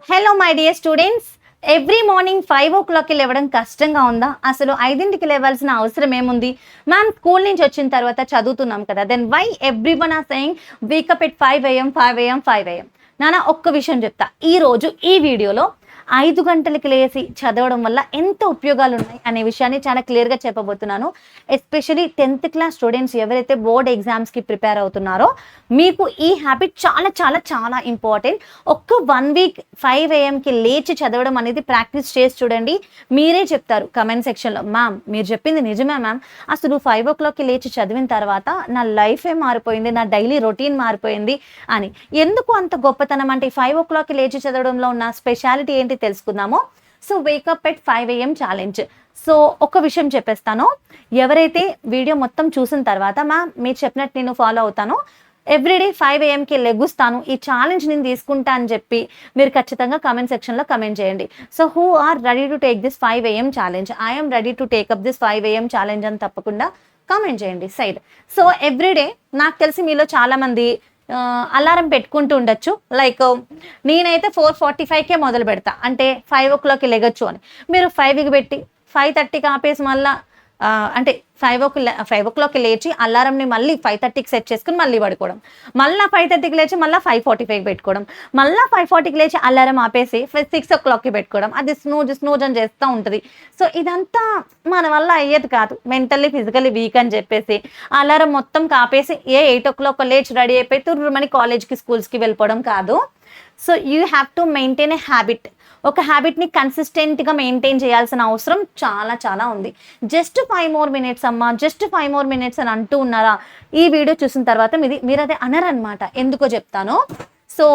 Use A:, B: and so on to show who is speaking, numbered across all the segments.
A: Hello my dear students, every morning 5 o'clockకి లేవడం కష్టంగా ఉందా? అసలు 5కి లేవాల్సిన అవసరం ఏముంది? మ్యామ్ స్కూల్ నుంచి వచ్చిన తర్వాత చదువుతున్నాం కదా, then why everyone are saying wake up at 5 AM 5 AM నాన్న ఒక్క విషయం చెప్తా. ఈరోజు ఈ వీడియోలో 5 గంటలకి లేచి చదవడం వల్ల ఎంత ఉపయోగాలు ఉన్నాయి అనే విషయాన్ని చాలా క్లియర్గా చెప్పబోతున్నాను. ఎస్పెషలీ 10th క్లాస్ స్టూడెంట్స్ ఎవరైతే బోర్డ్ ఎగ్జామ్స్కి ప్రిపేర్ అవుతున్నారో మీకు ఈ హ్యాబిట్ చాలా చాలా చాలా ఇంపార్టెంట్. ఒక్క 1 వీక్ 5 AMకి లేచి చదవడం అనేది ప్రాక్టీస్ చేసి చూడండి. మీరే చెప్తారు కమెంట్ సెక్షన్లో, మ్యామ్ మీరు చెప్పింది నిజమే మ్యామ్, అసలు 5 o'clockకి లేచి చదివిన తర్వాత నా లైఫే మారిపోయింది, నా డైలీ రొటీన్ మారిపోయింది అని. ఎందుకు అంత గొప్పతనం అంటే 5 o'clockకి లేచి చదవడంలో ఉన్న స్పెషాలిటీ ఏంటి తెలుసుకుందాము. So wake up at 5 AM challenge. So ఒక విషయం చెప్పేస్తాను, ఎవరైతే వీడియో మొత్తం చూసిన తర్వాత మ్యామ్ మీరు చెప్పినట్టు నేను ఫాలో అవుతాను, ఎవ్రీడే 5 AMకి లెగుస్తాను, ఈ ఛాలెంజ్ నేను తీసుకుంటా అని చెప్పి మీరు ఖచ్చితంగా కమెంట్ సెక్షన్లో కమెంట్ చేయండి. So who are ready to take this 5 AM challenge, I'm ready to take up this 5 AM challenge అని తప్పకుండా కమెంట్ చేయండి సైడ్. సో ఎవ్రీడే నాకు తెలిసి మీలో చాలామంది అలారం పెట్టుకుంటూ ఉండొచ్చు. లైక్ నేనైతే 4:45కే మొదలు పెడతా, అంటే 5 o'clockకి లెగొచ్చు అని. మీరు 5కి పెట్టి 5:30కి ఆపేసి మళ్ళీ అంటే 5 o'clockకి లేచి అలారంని మళ్ళీ 5:30కి సెట్ చేసుకుని మళ్ళీ పడుకోవడం, మళ్ళీ 5:30కి లేచి మళ్ళీ 5:45కి పెట్టుకోవడం, మళ్ళీ 5:40కి లేచి అలారం ఆపేసి 6 o'clockకి పెట్టుకోవడం, అది స్నూజ్ అని చేస్తూ ఉంటుంది. సో ఇదంతా మన వల్ల అయ్యేది కాదు, మెంటల్లీ ఫిజికల్లీ వీక్ అని చెప్పేసి అలారం మొత్తం కాపేసి 8 o'clock లేచి రెడీ అయిపోయి తుర్రుమని కాలేజ్కి స్కూల్స్కి వెళ్ళిపోవడం కాదు. So you have to maintain a habit. ఒక హ్యాబిట్ని కన్సిస్టెంట్గా మెయింటైన్ చేయాల్సిన అవసరం చాలా చాలా ఉంది. జస్ట్ 5 more minutes అమ్మా, జస్ట్ 5 more minutes అని అంటూ ఉన్నారా? ఈ వీడియో చూసిన తర్వాత మీరు అదే అనరనమాట. ఎందుకో చెప్తాను. సో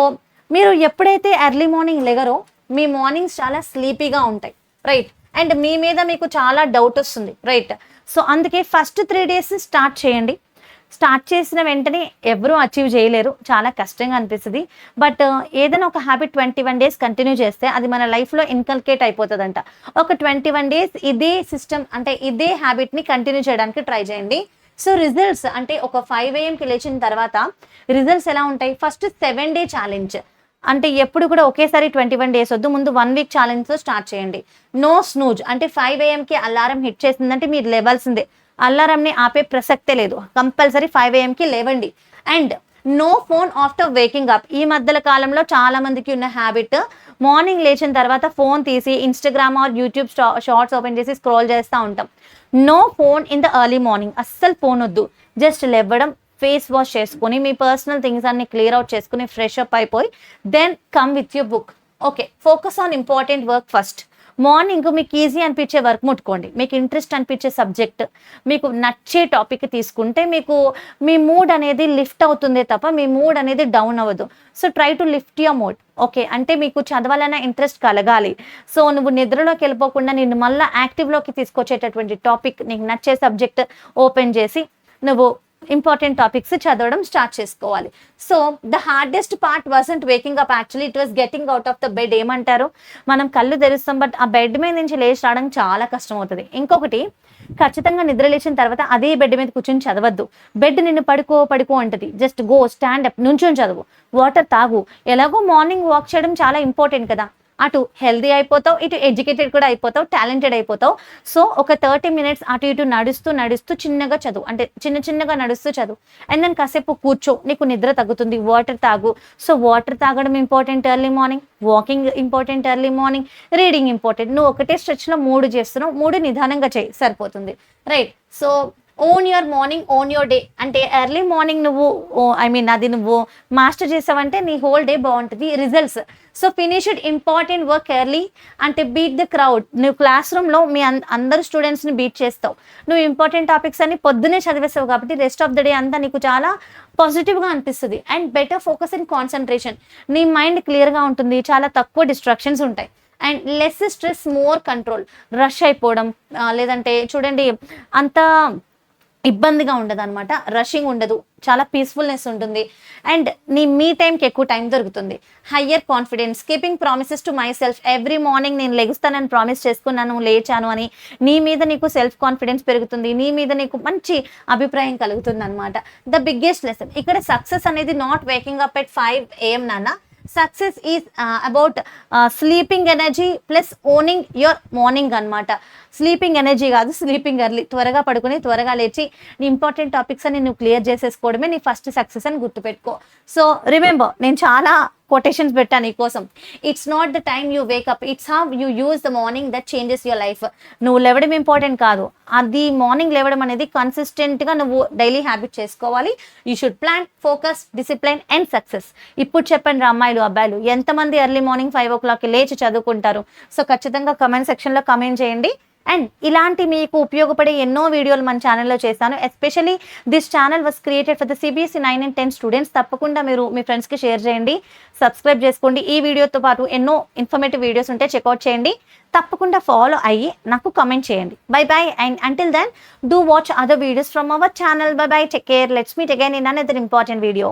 A: మీరు ఎప్పుడైతే ఎర్లీ మార్నింగ్ లెగరో మీ మార్నింగ్స్ చాలా స్లీపీగా ఉంటాయి, రైట్? అండ్ మీ మీద మీకు చాలా డౌట్ వస్తుంది, రైట్? సో అందుకే ఫస్ట్ 3 days స్టార్ట్ చేయండి. స్టార్ట్ చేసిన వెంటనే ఎవరూ అచీవ్ చేయలేరు, చాలా కష్టంగా అనిపిస్తుంది. బట్ ఏదైనా ఒక హ్యాబిట్ 21 days కంటిన్యూ చేస్తే అది మన లైఫ్లో ఇన్కల్కేట్ అయిపోతుందంట. ఒక 21 days ఇదే సిస్టమ్ అంటే ఇదే హ్యాబిట్ని కంటిన్యూ చేయడానికి ట్రై చేయండి. సో రిజల్ట్స్ అంటే ఒక 5 AMకి లేచిన తర్వాత రిజల్ట్స్ ఎలా ఉంటాయి? ఫస్ట్ 7 day ఛాలెంజ్ అంటే ఎప్పుడు కూడా ఒకేసారి 21 days వద్దు, ముందు 1 week ఛాలెంజ్తో స్టార్ట్ చేయండి. నో స్నూజ్ అంటే 5 AMకి అలారం హిట్ చేసిందంటే మీరు లేవాల్సిందే, అలారంని ఆపే ప్రసక్తే లేదు, కంపల్సరీ 5 AMకి లేవండి. And no phone after waking up. ఈ మధ్యల కాలంలో చాలా మందికి ఉన్న హ్యాబిట్, మార్నింగ్ లేచిన తర్వాత ఫోన్ తీసి Instagram or YouTube shorts open చేసి స్క్రోల్ చేస్తూ ఉంటాం. No phone in the early morning, అస్సలు ఫోన్ వద్దు. జస్ట్ లేవడం, ఫేస్ వాష్ చేసుకుని మీ పర్సనల్ థింగ్స్ అన్ని క్లియర్ అవుట్ చేసుకుని ఫ్రెష్ అప్ అయిపోయి then come with your book. Okay, focus on important work first. Morning మీకు ఈజీ అనిపించే వర్క్ ముట్టుకోండి, మీకు ఇంట్రెస్ట్ అనిపించే సబ్జెక్ట్, మీకు నచ్చే టాపిక్ తీసుకుంటే మీకు మీ మూడ్ అనేది లిఫ్ట్ అవుతుందే తప్ప మీ మూడ్ అనేది డౌన్ అవ్వదు. So try to lift your mood. Okay, అంటే మీకు చదవాలన్న ఇంట్రెస్ట్ కలగాలి. సో నువ్వు నిద్రలోకి వెళ్ళిపోకుండా నిన్ను మళ్ళీ యాక్టివ్లోకి తీసుకొచ్చేటటువంటి టాపిక్, నీకు నచ్చే సబ్జెక్ట్ ఓపెన్ చేసి నువ్వు ఇంపార్టెంట్ టాపిక్స్ చదవడం స్టార్ట్ చేసుకోవాలి. So the hardest part wasn't waking up, actually it was getting out of the bed. ఏమంటారు, మనం కళ్ళు తెరుస్తాం బట్ ఆ బెడ్ మీద నుంచి లేచి రావడం చాలా కష్టం అవుతుంది. ఇంకొకటి, ఖచ్చితంగా నిద్ర లేచిన తర్వాత అదే బెడ్ మీద కూర్చొని చదవద్దు. బెడ్ నిన్ను పడుకో అంటది, జస్ట్ గో స్టాండ్ అప్, నుంచొని చదువు, వాటర్ తాగు. ఎలాగో మార్నింగ్ వాక్ చేయడం చాలా ఇంపార్టెంట్ కదా, అటు హెల్దీ అయిపోతావు, ఇటు ఎడ్యుకేటెడ్ కూడా అయిపోతావు, టాలెంటెడ్ అయిపోతావు. సో ఒక 30 minutes అటు ఇటు నడుస్తూ చిన్నగా చదువు, అంటే చిన్నగా నడుస్తూ చదువు. అండ్ దెన్ కాసేపు కూర్చో, నీకు నిద్ర తగ్గుతుంది. వాటర్ తాగు. సో వాటర్ తాగడం important early morning, walking important early morning, reading important. నువ్వు ఒకటే స్ట్రెచ్లో 3 చేస్తున్నావు, 3 నిదానంగా చేయి, సరిపోతుంది, right? So own your morning, own your day. అంటే ఎర్లీ మార్నింగ్ నువ్వు అది నువ్వు మాస్టర్ చేసావంటే నీ హోల్ డే బాగుంటుంది. Results, so finished important work early. అంటే బీట్ ద క్రౌడ్. నువ్వు క్లాస్ రూమ్లో మీ అందరు స్టూడెంట్స్ని బీట్ చేస్తావు. నువ్వు ఇంపార్టెంట్ టాపిక్స్ అన్ని పొద్దునే చదివేస్తావు కాబట్టి రెస్ట్ ఆఫ్ ద డే అంతా నీకు చాలా పాజిటివ్గా అనిపిస్తుంది. And better focus and concentration, నీ మైండ్ క్లియర్గా ఉంటుంది, చాలా తక్కువ డిస్ట్రాక్షన్స్ ఉంటాయి. And less stress, more control. Rush అయిపోవడం లేదంటే చూడండి అంత ఇబ్బందిగా ఉండదు అనమాట, రషింగ్ ఉండదు, చాలా పీస్ఫుల్నెస్ ఉంటుంది. అండ్ మీ టైంకి ఎక్కువ టైం దొరుకుతుంది. Higher confidence, keeping promises to my self. Every morning నేను లెగుస్తానని ప్రామిస్ చేసుకున్నాను, లేచాను అని నీ మీద నీకు సెల్ఫ్ కాన్ఫిడెన్స్ పెరుగుతుంది, నీ మీద నీకు మంచి అభిప్రాయం కలుగుతుంది అనమాట. ద బిగ్గెస్ట్ లెసన్ ఇక్కడ, సక్సెస్ అనేది not waking up at 5 AM నాన్న, success is about sleeping energy plus owning your morning అనమాట. స్లీపింగ్ ఎనర్జీ కాదు, స్లీపింగ్ ఎర్లీ. త్వరగా పడుకుని త్వరగా లేచి నీ ఇంపార్టెంట్ టాపిక్స్ అని నువ్వు క్లియర్ చేసేసుకోవడమే నీ ఫస్ట్ సక్సెస్ అని గుర్తుపెట్టుకో. సో రిమెంబర్, నేను చాలా కొటేషన్స్ పెట్టాను నీకోసం. It's not the time you wake up, it's how you use the morning that changes your life. నువ్వు లేవడం ఇంపార్టెంట్ కాదు, అది మార్నింగ్ లేవడం అనేది కన్సిస్టెంట్గా నువ్వు డైలీ హ్యాబిట్ చేసుకోవాలి. You should plan, focus, discipline and success. ఇప్పుడు చెప్పండి రా అమ్మాయిలు అబ్బాయిలు, ఎంతమంది ఎర్లీ మార్నింగ్ 5 o'clock లేచి చదువుకుంటారు? సో ఖచ్చితంగా కమెంట్ సెక్షన్లో కమెంట్ చేయండి. అండ్ ఇలాంటి మీకు ఉపయోగపడే ఎన్నో వీడియోలు మన ఛానల్లో చేస్తాను. Especially this channel was created for the CBSE 9 and 10 students. తప్పకుండా మీరు మీ ఫ్రెండ్స్కి షేర్ చేయండి, సబ్స్క్రైబ్ చేసుకోండి. ఈ వీడియోతో పాటు ఎన్నో ఇన్ఫర్మేటివ్ వీడియోస్ ఉంటే చెక్అవుట్ చేయండి. తప్పకుండా ఫాలో అయ్యి నాకు కమెంట్ చేయండి. Bye bye, and until then do watch other videos from our channel. Bye bye, take care, let's meet again in another important video.